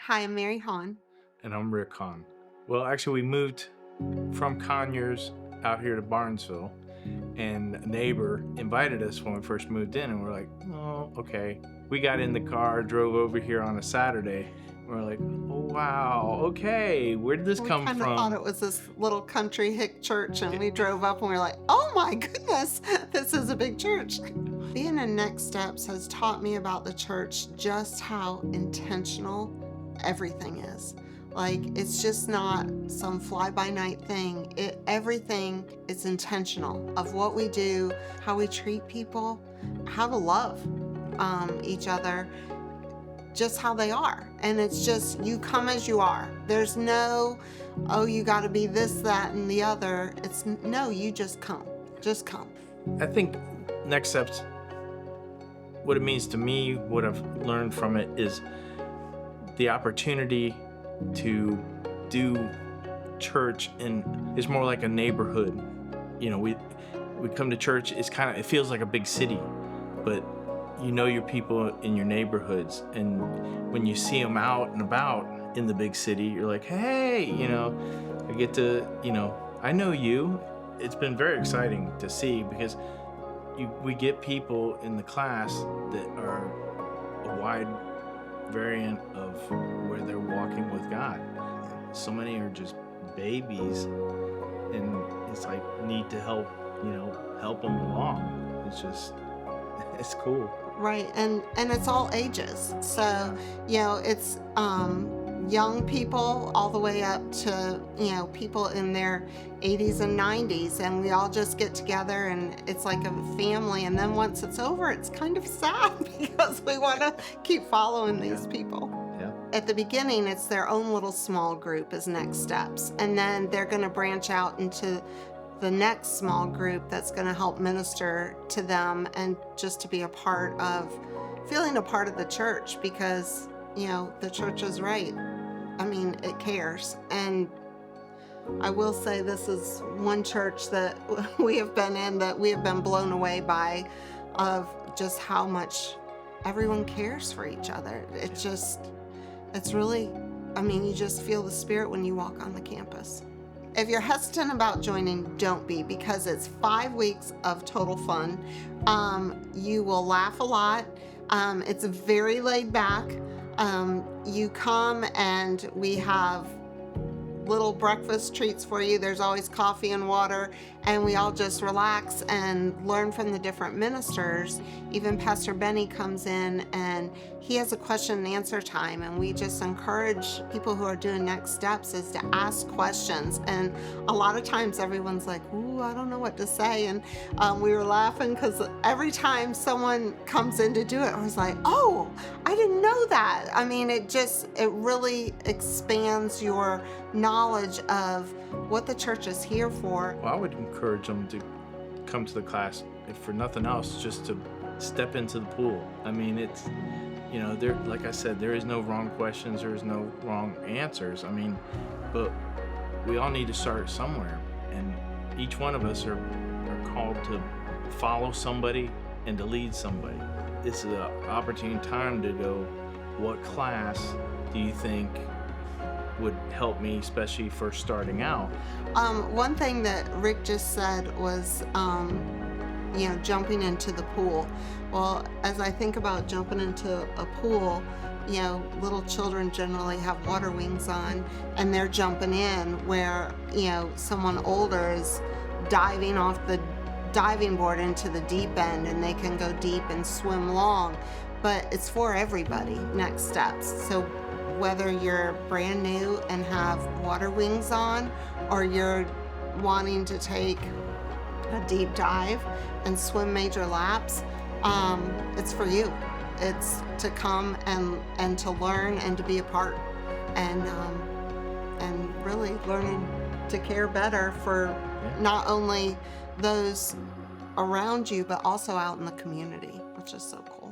Hi, I'm Mary Hahn. And I'm Rick Hahn. Well, actually, we moved from Conyers out here to Barnesville, and a neighbor invited us when we first moved in, and we're like, oh, okay. We got in the car, drove over here on a Saturday, and we're like, oh, wow, okay, where did this We come kind of thought from? it was this little country hick church, and we drove up and we were like, oh my goodness, this is a big church. Being in Next Steps has taught me about the church just how intentional everything is. Like, it's just not some fly-by-night thing. Everything is intentional of what we do, how we treat people, how to love each other, just how they are. And it's just, you come as you are. There's no, oh, you got to be this, that, and the other. It's no, you just come. Just come. I think Next Steps, what it means to me, what I've learned from it is the opportunity to do church and is more like a neighborhood. You know, we come to church, it feels like a big city, but you know your people in your neighborhoods, and when you see them out and about in the big city, you're like, hey, I get to, I know you. It's been very exciting to see because we get people in the class that are a wide variant of where they're walking with God. So many are just babies, and it's like need to help them along. It's cool. Right, and it's all ages. So, it's young people all the way up to, people in their 80s and 90s, and we all just get together and it's like a family. And then once it's over, it's kind of sad because we want to keep following these people. Yeah. At the beginning, it's their own little small group as Next Steps, and then they're going to branch out into the next small group that's going to help minister to them and just to be feeling a part of the church, because the church is right. I mean, it cares. And I will say, this is one church that we have been in that we have been blown away by, of just how much everyone cares for each other. It's really, you just feel the spirit when you walk on the campus. If you're hesitant about joining, don't be, because it's 5 weeks of total fun. You will laugh a lot. It's very laid back. You come and we have little breakfast treats for you. There's always coffee and water, and we all just relax and learn from the different ministers. Even Pastor Benny comes in and he has a question and answer time, and we just encourage people who are doing Next Steps is to ask questions. And a lot of times everyone's like, ooh, I don't know what to say. And we were laughing because every time someone comes in to do it, I was like, oh, I didn't know that. It really expands your knowledge of what the church is here for. Well, I would encourage them to come to the class, if for nothing else, just to step into the pool. It's, there, like I said, there is no wrong questions, there is no wrong answers. But we all need to start somewhere, and each one of us are called to follow somebody and to lead somebody. This is an opportune time to go, what class do you think would help me, especially for starting out? One thing that Rick just said was, jumping into the pool. Well, as I think about jumping into a pool, little children generally have water wings on, and they're jumping in where, someone older is diving off the diving board into the deep end, and they can go deep and swim long. But it's for everybody, Next Steps. So whether you're brand new and have water wings on, or you're wanting to take a deep dive and swim major laps, it's for you. It's to come and to learn and to be a part, and really learning to care better for not only those around you, but also out in the community, which is so cool.